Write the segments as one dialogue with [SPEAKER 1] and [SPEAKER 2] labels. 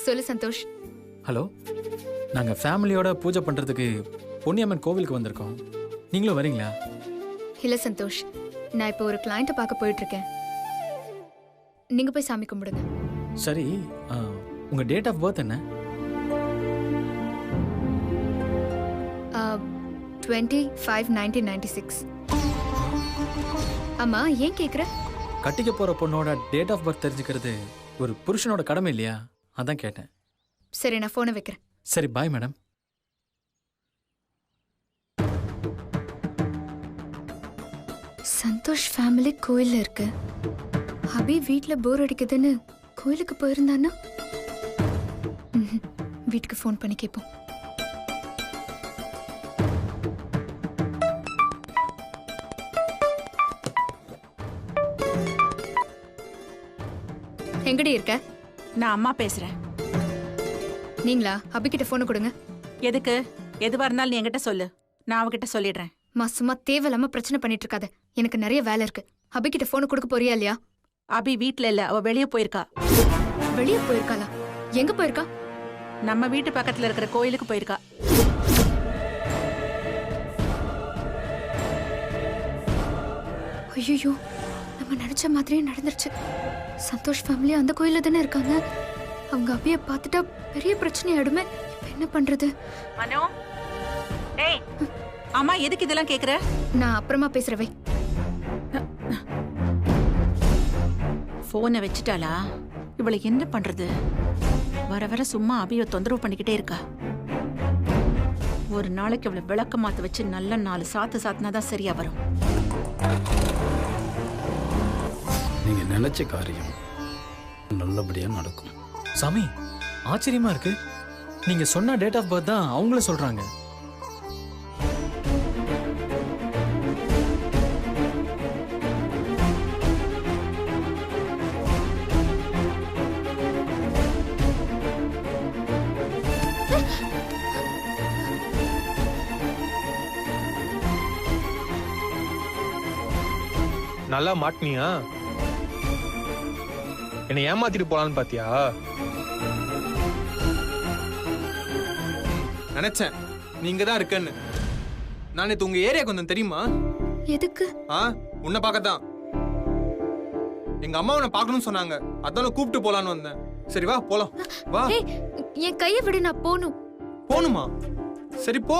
[SPEAKER 1] சொல்லு சந்தோஷ்.
[SPEAKER 2] ஹலோ, நாங்கள் ஃபேமிலியோட பூஜை பண்ணுறதுக்கு பொன்னியம்மன் கோவிலுக்கு வந்திருக்கோம். நீங்களும் வரீங்களா?
[SPEAKER 1] இல்லை சந்தோஷ், நான் இப்போ ஒரு கிளைண்ட்டை பார்க்க போயிட்டுருக்கேன். நீங்கள் போய் சாமி கும்பிடுங்க.
[SPEAKER 2] சரி, உங்கள் டேட் ஆஃப் பர்த் என்ன?
[SPEAKER 1] 25/1996. ஆமா, ஏன் கேட்குற?
[SPEAKER 2] கட்டிக்க போகிற பொண்ணோட டேட் ஆஃப் பர்த் தெரிஞ்சுக்கிறது ஒரு புருஷனோட கடமை இல்லையா? அதான் கேட்டேன்.
[SPEAKER 1] சரி, நான் ஃபோனை வைக்கிறேன்.
[SPEAKER 2] சரி, பாய் மேடம்.
[SPEAKER 1] சந்தோஷ் ஃபேமிலி கோயில்ல இருக்கு. அபி வீட்டில் போர் அடிக்குதுன்னு கோயிலுக்கு போயிருந்தானா? வீட்டுக்கு ஃபோன் பண்ணி கேட்போம். எங்கடி இருக்க?
[SPEAKER 3] நான் அம்மா பேசுறேன்.
[SPEAKER 1] நீங்களா? அபிகிட்ட போனை கொடுங்க.
[SPEAKER 3] எதுக்கு? எதுவா இருந்தாலும் நீ என்கிட்ட சொல்லு, நான் அவகிட்ட சொல்லிடுறேன்.
[SPEAKER 1] சும்மா தேவையில்லாம பிரச்சனை பண்ணிட்டு இருக்காத. எனக்கு நிறைய வேலை இருக்கு. அபிகிட்ட போனை கொடுக்க போறியா இல்லையா?
[SPEAKER 3] அபி வீட்ல இல்ல, அவ வெளியே போயிருக்கா.
[SPEAKER 1] வெளியே போயிருக்காளா? எங்க போயிருக்கா?
[SPEAKER 3] நம்ம வீட்டு பக்கத்துல இருக்கிற கோயிலுக்கு போயிருக்கா.
[SPEAKER 1] ஐயோ, நம்ம நினைச்ச மாதிரியே நடந்துருச்சு. சந்தோஷ் ஃபேமிலி அந்த கோயில்ல தானே இருக்காங்க. அவங்க அபியை பார்த்துட்டா பெரிய பிரச்சனை ஆயிடுமே. என்ன பண்றது?
[SPEAKER 3] மனோ, ஏய், அம்மா எதுக்கு இதெல்லாம் கேக்குற?
[SPEAKER 1] நான் அப்புறமா பேசுறவை.
[SPEAKER 3] போனை வச்சுட்டாளா? இவளை என்ன பண்றது? வர வர சும்மா அபியை தொந்தரவு பண்ணிக்கிட்டே இருக்கா. ஒரு நாளைக்கு அவளை விளக்க மாத்த வச்சு நல்ல 4 சாத்து சாத்தினாதான் சரியா வரும்.
[SPEAKER 4] நீங்க நினைச்ச காரியம் நல்லபடியா நடக்கும்.
[SPEAKER 2] சாமி, ஆச்சரியமா இருக்கு. நீங்க சொன்ன டேட் ஆஃப் பர்த் தான் அவங்களும் சொல்றாங்க.
[SPEAKER 5] நல்லா மாட்டினியா? என்னை ஏமாத்திட்டு போலான்னு பாத்தியா? நினைச்சேன் நீங்க தான் இருக்கன்னு. நான் நேத்து உங்க ஏரியாக்கு வந்தேன் தெரியுமா?
[SPEAKER 1] எதுக்கு?
[SPEAKER 5] உன்னை பார்க்கத்தான். எங்க அம்மா உன்னை பார்க்கணும்னு சொன்னாங்க, அதான் கூப்பிட்டு போலான்னு வந்தேன். சரி வா போலாம். வா.
[SPEAKER 1] என் கையை விடு, நான் போகணும்.
[SPEAKER 5] போணுமா? சரி போ.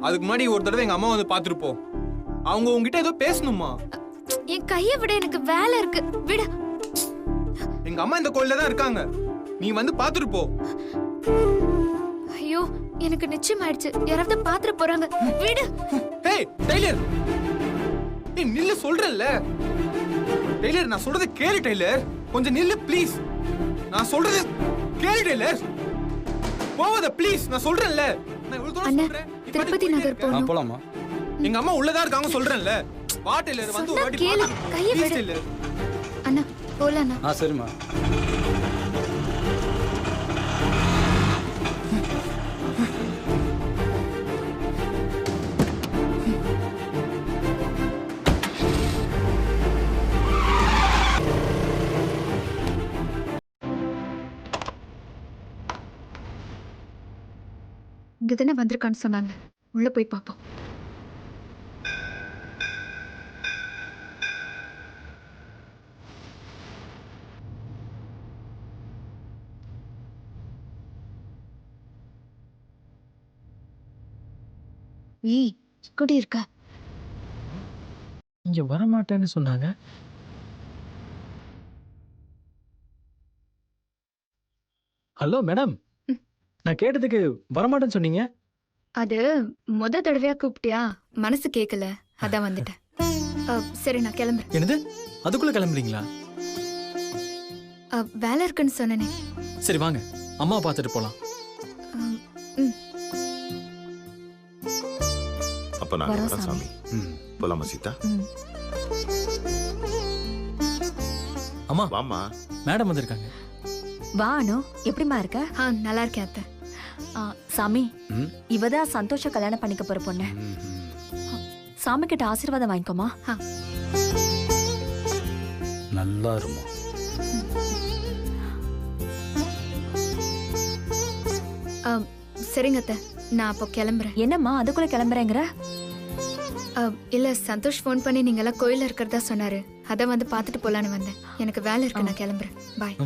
[SPEAKER 5] அதுக்கு முன்னாடி ஒரு தடவை எங்க அம்மா வந்து பாத்துட்டு போ. அவங்க உங்ககிட்ட ஏதோ பேசணுமா?
[SPEAKER 1] என் கையை விட, எனக்கு வேலை இருக்கு. விடு.
[SPEAKER 5] எங்க அம்மா இந்த கோயில்ல தான் இருக்காங்க, நீ வந்து பாத்துட்டு போ.
[SPEAKER 1] ஐயோ, எனக்கு நிச்சயம் ஆயிடுச்சு. யாராவது பாத்துட்டு போறாங்க. விடு.
[SPEAKER 5] ஏய் டெய்லர், ஏய் நில்லு சொல்றேன்ல. டெய்லர், நான் சொல்றத கேளு டெய்லர். கொஞ்சம் நில்லு ப்ளீஸ். நான் சொல்றது கேளு டெய்லர். போவாத ப்ளீஸ், நான் சொல்றேன்ல. நான் இவ்வளவு தூரம் சொல்றேன்.
[SPEAKER 1] திருப்பதி நகர் போணும்.
[SPEAKER 4] போலாமா?
[SPEAKER 5] எங்க அம்மா உள்ளதா இருக்காங்க சொல்றேன்ல. வா டெய்லர், வந்து ஒரு வாட்டி
[SPEAKER 1] கேளு. கையை விடு
[SPEAKER 5] டெய்லர்.
[SPEAKER 1] அண்ணா, போலாம் அண்ணா.
[SPEAKER 4] சரிம்மா.
[SPEAKER 1] இங்கதானே வந்திருக்கான்னு சொன்னாங்க. உள்ள போய் பாப்போம். குடி இருக்கா?
[SPEAKER 2] இங்க வரமாட்டேன்னு சொன்னாங்க. ஹலோ மேடம், நான் கேட்டதுக்கு வரமாட்டேன்னு சொன்னீங்க.
[SPEAKER 1] அது முத தடவையா கூப்பிட்டியா, மனசு கேட்கல, அதான் வந்துட்டேன். சரி, நான் கிளம்புறேன்.
[SPEAKER 2] என்னது, அதுக்குள்ள கிளம்புறீங்களா?
[SPEAKER 1] வேலை இருக்குன்னு சொன்னனே.
[SPEAKER 2] சரி வாங்க, அம்மா பார்த்துட்டு போலாம்.
[SPEAKER 6] அப்ப நான் வரேன் சாமி. போலாமா சீதா?
[SPEAKER 2] அம்மா,
[SPEAKER 6] வாமா.
[SPEAKER 2] மேடம் வந்திருக்காங்க.
[SPEAKER 7] வா அனு, எப்படிமா இருக்க?
[SPEAKER 1] நல்லா இருக்கேன் அத்தை.
[SPEAKER 7] சாமி, இவதான் சந்தோஷ கல்யாணம் பண்ணிக்க போற பொண்ணு. சாமி கிட்ட ஆசீர்வாதம் வாங்கிக்கோமா.
[SPEAKER 4] நல்லா இருமா.
[SPEAKER 1] சரிங்க அத்தை, நான் அப்போ கிளம்புறேன்.
[SPEAKER 7] என்னம்மா அதுக்குள்ள கிளம்புறேங்கிற?
[SPEAKER 1] இல்ல, சந்தோஷ் ஃபோன் பண்ணி நீங்க எல்லாம் கோயில்ல இருக்கிறதா சொன்னாரு. அதான் வந்து பார்த்துட்டு போலான்னு வந்தேன். எனக்கு வேலை இருக்கு, நான் கிளம்புறேன். பாய்.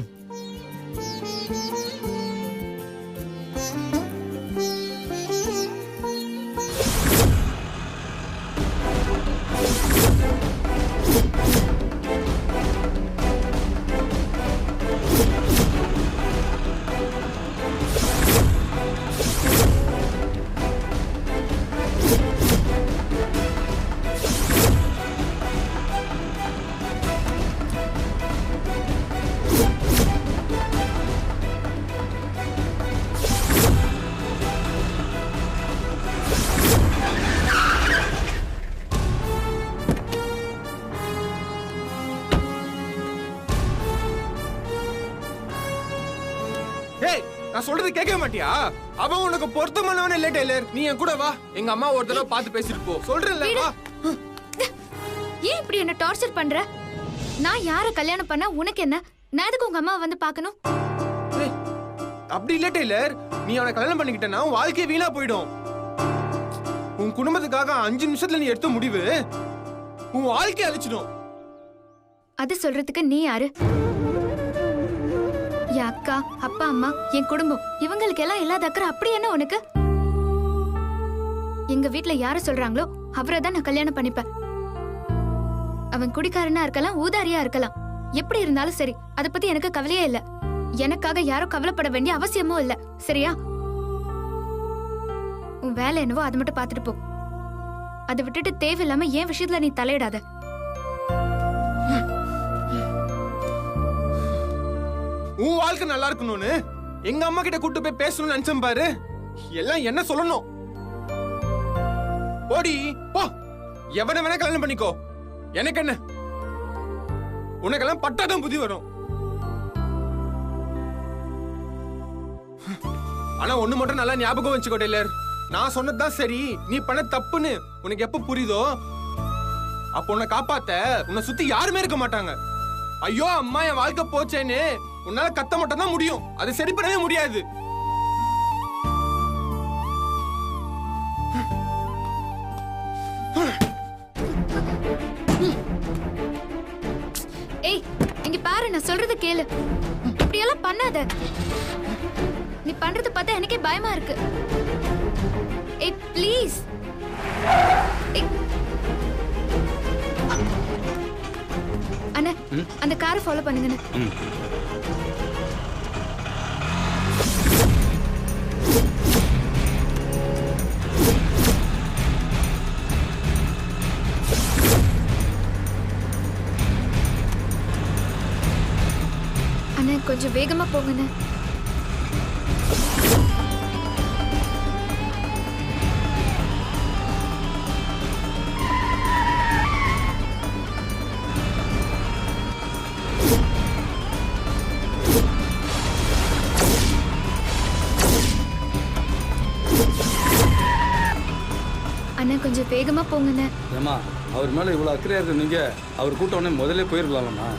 [SPEAKER 5] நான் சொல்றது கேட்க மாட்டியா? அவன் உனக்கு பொருத்தமானவனே இல்ல டெய்லர். நீ என் கூட வா, எங்க அம்மா ஒரு தடவை பார்த்து பேசிட்டு போ. சொல்றேன்ல வா.
[SPEAKER 1] ஏன் இப்படி என்ன டார்ச்சர் பண்ற? நான் யார கல்யாணம் பண்ணா உனக்கு என்ன? நான் எதுக்கு உங்க அம்மா வந்து பார்க்கணும்?
[SPEAKER 5] அப்படி இல்ல டெய்லர், நீ அவனை கல்யாணம் பண்ணிக்கிட்டனா உன் வாழ்க்கையே வீணா போயிடும். உன் குடும்பத்துக்காக 5 நிமிஷத்துல நீ எடுத்த முடிவு உன் வாழ்க்கையை அழிச்சிடும்.
[SPEAKER 1] அது சொல்றதுக்கு நீ யாரு? என் அக்கா, அப்பா, அம்மா, என் குடும்பம், இவங்களுக்கு எல்லாம் இல்லாத அக்கறை அப்படி என்ன உனக்கு? எங்க வீட்டுல யார சொல்றாங்களோ அவரை தான் நான் கல்யாணம் பண்ணிப்பேன். அவன் குடிக்காரனா இருக்கலாம், ஊதாரியா இருக்கலாம், எப்படி இருந்தாலும் சரி, அத பத்தி எனக்கு கவலையே இல்ல. எனக்காக யாரும் கவலைப்பட வேண்டிய அவசியமும் இல்ல. சரியா? உன் வேலை என்னவோ அதை மட்டும் பாத்துட்டு போ. அதை விட்டுட்டு தேவையில்லாம என் விஷயத்துல நீ தலையிடாத.
[SPEAKER 5] உன் வாழ்க்கை நல்லா இருக்கணும்னு எங்க அம்மா கிட்ட கூட்டு போய் பேசணும்னு நினைச்சேன் பாரு. எல்லாம் என்ன சொல்லணும்? ஓடி போ, எவனை வேணா கல்யாணம் பண்ணிக்கோ, எனக்கு என்ன? உனக்கெல்லாம் பட்டாதான் புத்தி வரும். ஆனா ஒண்ணு மட்டும் நல்லா ஞாபகம் வச்சுக்கோ டெய்லர், நான் சொன்னதுதான் சரி. நீ பண்ண தப்புன்னு உனக்கு எப்ப புரியுதோ அப்ப உன்னை காப்பாத்த உன்னை சுத்தி யாருமே இருக்க மாட்டாங்க. ஐயோ அம்மா என் வாழ்க்கை போச்சேன்னு உன்னால கத்த மட்டும் தான் முடியும். அது சரி பண்ணவே முடியாது.
[SPEAKER 1] ஏய், இங்க பாரு, நான் சொல்றத கேளு. இப்படி எல்லாம் பண்ணாத. நீ பண்றது பார்த்தா எனக்கே பயமா இருக்கு. ஏய் ப்ளீஸ். அண்ணா, அந்த காரை ஃபாலோ பண்ணுங்க. அண்ணா, கொஞ்சம் வேகமா போங்கண்ணே. அண்ணா, கொஞ்சம் வேகமா போங்கண்ணே.
[SPEAKER 4] ஏமா, அவர் மேல இவ்வளவு அக்கறையா இருக்கு நீங்க, அவர் கூட்ட உடனே முதல்ல போயிருக்கலாம்மா.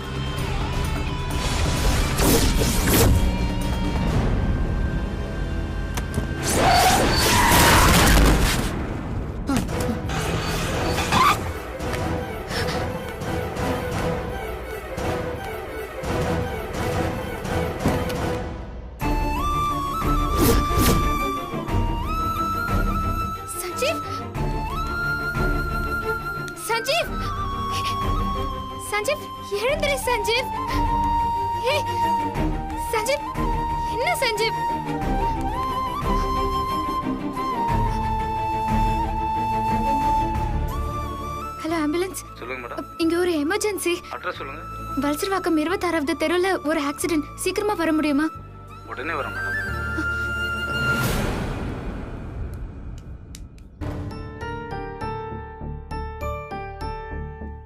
[SPEAKER 1] சஞ்சீவ், சஞ்சீவ், சஞ்சீவ், எழுந்திரு சஞ்சீவ். ஏய் சஞ்சீவ், என்ன சஞ்சீவ்? Hello, ambulance.
[SPEAKER 4] சொல்லுங்க மேடம்.
[SPEAKER 1] இங்க ஒரு எமர்ஜென்சி.
[SPEAKER 4] அட்ரஸ் சொல்லுங்க.
[SPEAKER 1] வல்சர்வாக்கம் 26வது தெருவுல ஒரு ஆக்சிடென்ட். சீக்கிரமா வர முடியுமா?
[SPEAKER 4] உடனே வரேன் மேடம்.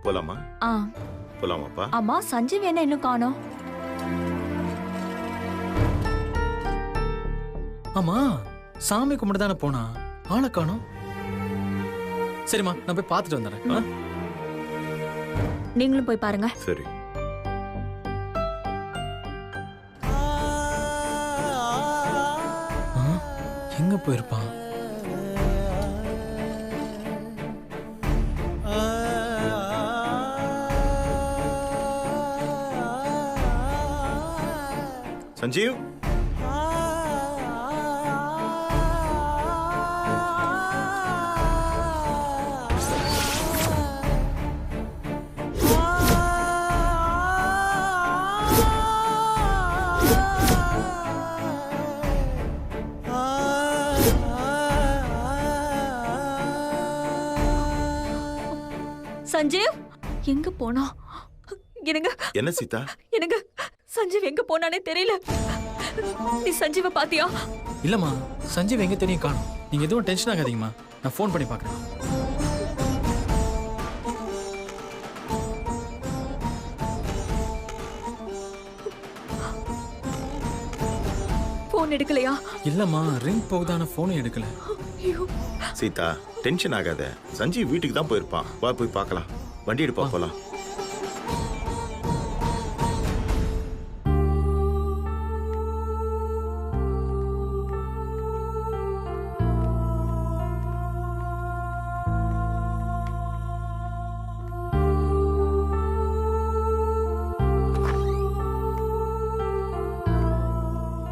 [SPEAKER 6] போலாமா? போலாமாப்பா?
[SPEAKER 7] அம்மா, சஞ்சீவ் என்ன இன்னும் காணோம்?
[SPEAKER 2] ஆமா, சாமி கும்பிட்டு தானே போனா, ஆளை காணோம். சரிம்மா, நான் போய் பார்த்துட்டு வந்துடுறேன்.
[SPEAKER 7] நீங்களும் போய் பாருங்க.
[SPEAKER 6] சரி.
[SPEAKER 2] எங்க போயிருப்பான்?
[SPEAKER 6] சஞ்சீவ்,
[SPEAKER 7] சஞ்சீவ் எங்க போனா? எனக்கு
[SPEAKER 6] என்ன சீதா?
[SPEAKER 7] எனக்கு சஞ்சீவ் எங்க போனானே தெரியல. நீ சஞ்சீவை பாத்தியா?
[SPEAKER 2] இல்லம்மா, சஞ்சீவ் எங்க தெரியும் காணும். நீங்க எதுவும் டென்ஷன் ஆகாதீங்கம்மா, நான் ஃபோன் பண்ணி பார்க்கறேன்.
[SPEAKER 7] போன் எடுக்கலையா?
[SPEAKER 2] இல்லம்மா, ரிங் போகுதான ஃபோனும் எடுக்கல.
[SPEAKER 7] ஐயோ,
[SPEAKER 6] சீதா டென்ஷன் ஆகாத. சஞ்சீவ் வீட்டுக்கு தான் போயிருப்பான். வா போய் பார்க்கலாம். வண்டி எடுப்பா போலாம்.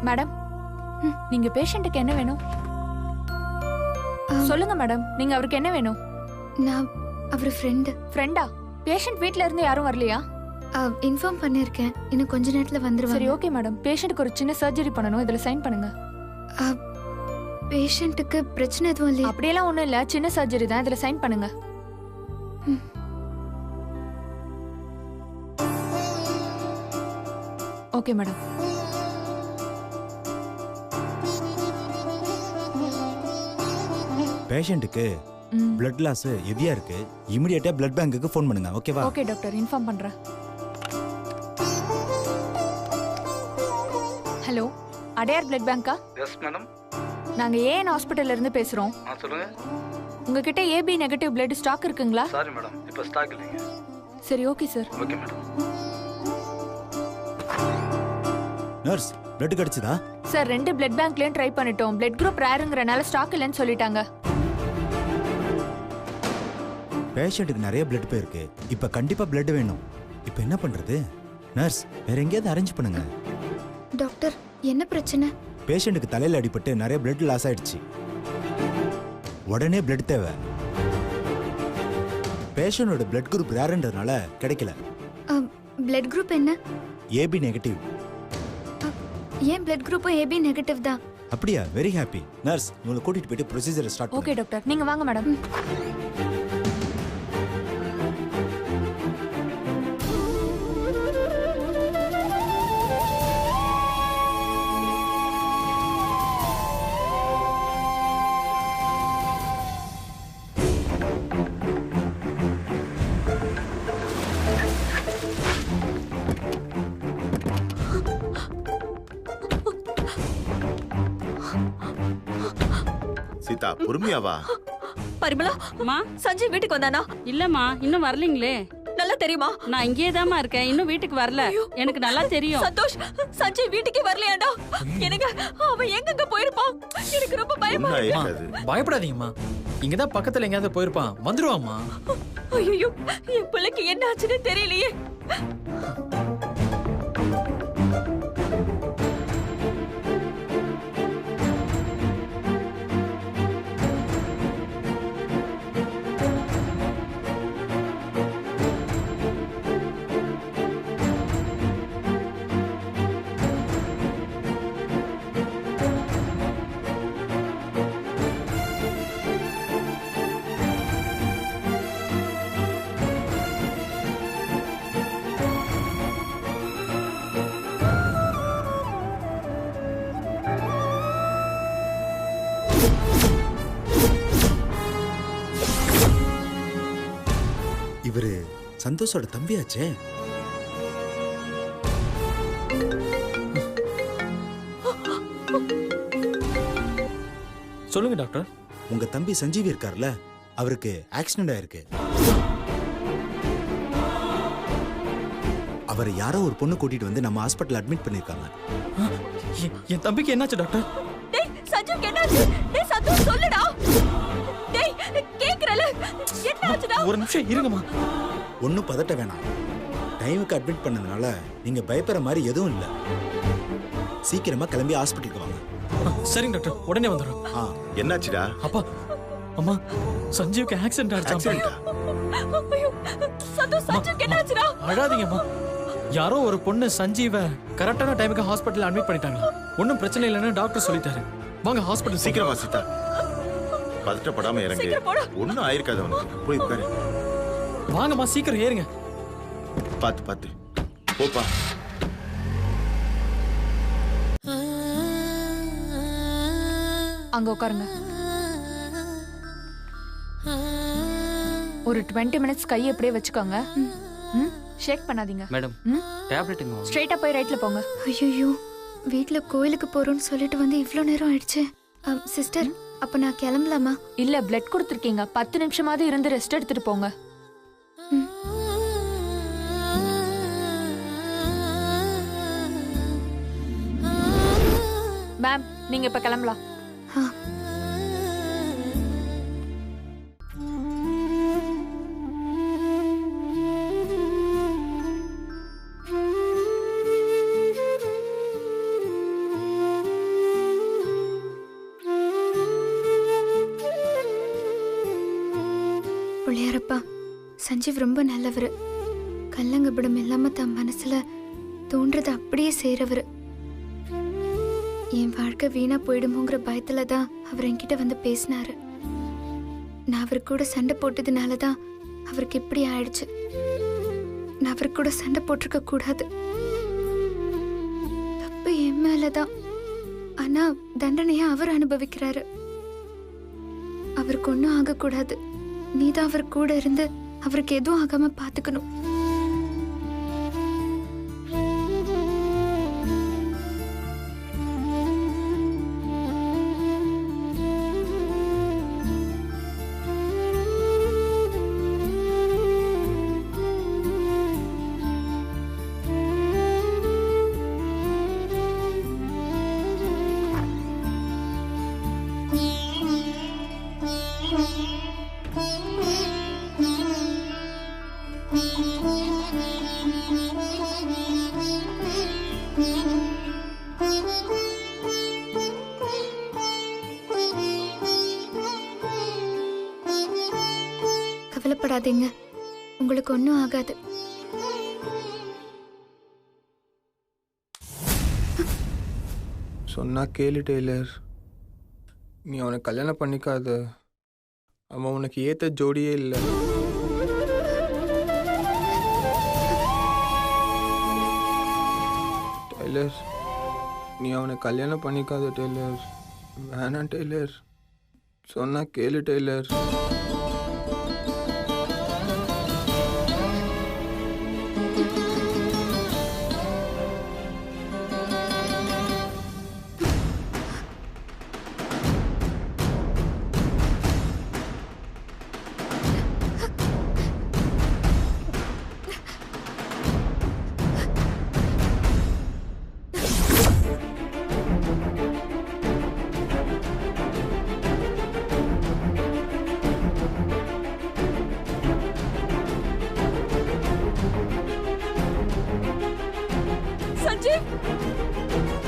[SPEAKER 8] மேடம், நீங்க பேஷண்ட்டுக்கு என்ன வேணும்? சொல்லுங்க மேடம், நீங்க அவருக்கு என்ன வேணும்?
[SPEAKER 1] நான் அவர்
[SPEAKER 8] ஃப்ரெண்டா? பேஷண்ட் வீட்ல இருந்து யாரும் வரலையா?
[SPEAKER 1] இன்ஃபார்ம் பண்ணிருக்கேன். இன்னும் கொஞ்ச நேரத்துல வந்துருவாங்க.
[SPEAKER 8] சரி, ஓகே மேடம். பேஷண்ட்க்கு ஒரு சின்ன சர்ஜரி பண்ணனும். இதுல சைன் பண்ணுங்க.
[SPEAKER 1] பேஷண்ட்டுக்கு பிரச்சனை எதுவும் இல்லையா?
[SPEAKER 8] அப்படியெல்லாம் ஒண்ணும் இல்ல, சின்ன சர்ஜரி தான். இதுல சைன் பண்ணுங்க. Okay madam.
[SPEAKER 9] பேஷண்ட்டுக்கு பிளட் லாஸ் ஹெவியா இருக்கு. இமிடியேட்டா பிளட் பேங்க்குக்கு ஃபோன் பண்ணுங்க. ஓகேவா?
[SPEAKER 8] ஓகே டாக்டர், இன்ஃபார்ம் பண்றேன். ஹலோ, அடையார் பிளட் பேங்கா?
[SPEAKER 4] Yes madam.
[SPEAKER 8] நாங்க ஏஎன் ஹாஸ்பிடல்ல இருந்து பேசுறோம்.
[SPEAKER 4] சொல்லுங்க.
[SPEAKER 8] உங்ககிட்ட ஏபி நெகட்டிவ் பிளட் ஸ்டாக் இருக்குங்களா?
[SPEAKER 4] சாரி மேடம், இப்போ ஸ்டாக் இல்லைங்க.
[SPEAKER 8] சரி, okay sir.
[SPEAKER 4] Okay madam.
[SPEAKER 9] Nurse, blood கிடைச்சதா?
[SPEAKER 8] சார், 2 பிளட் பேங்க்லயும் ட்ரை பண்ணிட்டோம். பிளட் குரூப் ரேருங்கறனால ஸ்டாக் இல்லைன்னு சொல்லிட்டாங்க.
[SPEAKER 9] பேஷண்ட்டுக்கு நிறைய பிளட் போயிருக்கு. இப்ப கண்டிப்பா பிளட் வேணும். இப்ப என்ன பண்றது? நர்ஸ், வேற எங்கேயாவது அரேஞ்ச் பண்ணுங்க.
[SPEAKER 1] டாக்டர், என்ன பிரச்சனை?
[SPEAKER 9] பேஷண்ட்டுக்கு தலையில அடிபட்டு நிறைய பிளட் லாஸ் ஆயிடுச்சு. உடனே பிளட் தேவை. பேஷண்டோட பிளட் குரூப் ரேர்ன்றதுனால கிடைக்கல.
[SPEAKER 1] பிளட் குரூப் என்ன?
[SPEAKER 9] AB negative.
[SPEAKER 1] ஏன் பிளட் குரூப்பும் ஏபி நெகட்டிவ் தான்?
[SPEAKER 9] அப்படியா? Very happy. நர்ஸ், உங்களை கூட்டிட்டு போயிட்டு ப்ரொசீஜரை ஸ்டார்ட்
[SPEAKER 8] ஓகே டாக்டர், நீங்க வாங்க மேடம்.
[SPEAKER 6] சீதா பொறுமையாவா?
[SPEAKER 7] பரிமளா,
[SPEAKER 10] அம்மா,
[SPEAKER 7] சஞ்சீவ் வீட்டுக்கு வந்தானா?
[SPEAKER 10] இல்லம்மா, இன்னும் வரலீங்களே.
[SPEAKER 7] நல்லா தெரியுமா?
[SPEAKER 10] நான் இங்கேயே தாம்மா இருக்கேன். இன்னும் வீட்டுக்கு வரல. எனக்கு நல்லா தெரியும்.
[SPEAKER 7] சந்தோஷ், சஞ்சீவ் வீட்டுக்கு வரலையாடா? எனக்கு அவன் எங்கங்க போயிருப்பான்? எனக்கு ரொம்ப பயமா
[SPEAKER 6] ஒண்ணும்
[SPEAKER 7] இருக்கு.
[SPEAKER 6] ஆயிருக்காது.
[SPEAKER 2] பயப்படாதீங்கம்மா, இங்கதான் பக்கத்துல எங்கேயாவது போயிருப்பான். வந்துருவாம்மா.
[SPEAKER 7] ஐயோ, என் பிள்ளைக்கு என்ன ஆச்சுன்னு தெரியலையே.
[SPEAKER 9] இவரு சந்தோஷோட தம்பியாச்சே.
[SPEAKER 2] சொல்லுங்க டாக்டர்.
[SPEAKER 9] உங்க தம்பி சஞ்சீவ் இருக்கார்ல, அவருக்கு ஆக்சிடென்ட் ஆயிருக்கு. அவரை யாரோ ஒரு பொண்ணு கூட்டிட்டு வந்து நம்ம ஹாஸ்பிட்டல் அட்மிட் பண்ணிருக்காங்க.
[SPEAKER 2] என் தம்பிக்கு என்னாச்சு டாக்டர்?
[SPEAKER 7] டேய் சஞ்சீவ்க்கு என்னாச்சு? டேய் சந்தோஷ் சொல்லுடா. டேய் கேக்குறல என்னாச்சுடா?
[SPEAKER 2] ஒரு நிமிஷம் இருங்கம்மா.
[SPEAKER 9] ஒன்றும் பதட்ட வேணாம். டைமுக்கு அட்மிட் பண்ணதுனால நீங்க பயப்படுற மாதிரி எதுவும் இல்லை. சீக்கிரமா கிளம்பி ஹாஸ்பிட்டலுக்கு வாங்க.
[SPEAKER 2] சரிங்க டாக்டர், உடனே வந்துடுறோம்.
[SPEAKER 6] என்னாச்சுடா?
[SPEAKER 2] அப்பா அம்மா சஞ்சீவ்க்கு ஆக்சிடென்ட் ஆயிடுச்சு.
[SPEAKER 7] ஐயோ சந்தோஷ் சஞ்சீவ்க்கு என்னாச்சுடா?
[SPEAKER 2] அழாதீங்கம்மா. யாரோ ஒரு பொண்ணு சஞ்சீவை கரெக்டான டைமுக்கு ஹாஸ்பிட்டல் அட்மிட் பண்ணிட்டாங்க. ஒன்றும் பிரச்சனை இல்லைன்னு டாக்டர் சொல்லிட்டாரு. வாங்க ஹாஸ்பிட்டல்
[SPEAKER 6] சீக்கிரமா சீதா. பதட்டப்படாம இறங்கு. ஒன்னும் ஆயிருக்காது அவனுக்கு. போய் உட்காரு.
[SPEAKER 2] வாங்கம்மா சீக்கிரம் ஏறுங்க.
[SPEAKER 6] பாத்து பாத்து போப்பா.
[SPEAKER 8] அங்க உட்காருங்க. ஒரு 20 மினிட்ஸ் கையை அப்படியே வச்சுக்கோங்க. ஷேக் பண்ணாதீங்க
[SPEAKER 2] மேடம். டேப்லெட்டுங்க.
[SPEAKER 8] ஸ்ட்ரைட்டா போய் ரைட்ல போங்க.
[SPEAKER 1] ஐயோ வீட்ல கோயிலுக்கு போறோம்னு சொல்லிட்டு வந்து இவ்ளோ நேரம் ஆயிடுச்சு. சிஸ்டர் அப்ப நான் கிளம்பலாமா?
[SPEAKER 8] இல்ல பிளட் கொடுத்துருக்கீங்க, 10 நிமிஷமாவது இருந்து ரெஸ்ட் எடுத்துட்டு போங்க. மேம் நீங்க இப்ப கிளம்பலாம்.
[SPEAKER 1] புள்ளியாரப்பா, சஞ்சீவ் ரொம்ப நல்லவர். கல்லங்கப்படம் இல்லாம தன் மனசுல தோன்றது அப்படியே செய்யறவர். என் வாழ்க்கை வீணா போயிடுமோங்கிற பயத்துல தான் அவர் என்கிட்ட வந்து பேசினாரு. நான் அவர் கூட சண்டை போட்டதுனால தான் அவருக்கு இப்படி ஆயிடுச்சு. நான் அவர் கூட சண்டை போட்டிருக்க கூடாது. தப்பு என் மேலதான். ஆனா தண்டனையா அவர் அனுபவிக்கிறாரு. அவருக்கு ஒன்னும் ஆகக்கூடாது. நீதான் அவர் கூட இருந்து அவருக்கு எதுவும் ஆகாம பாத்துக்கணும். கவலைப்படாதீங்க, உங்களுக்கு ஒன்றும் ஆகாது.
[SPEAKER 5] சொன்னா கேளு டெய்லர். நீ அவனை கல்யாணம் பண்ணிக்காத. அவன் உனக்கு ஏத்த ஜோடியே இல்லை. டெய்லர், நீ அவனை கல்யாணம் பண்ணிக்காத டெய்லர். வேணாம் டெய்லர். சொன்னா கேளு டெய்லர்.
[SPEAKER 7] சஞ்சீவ்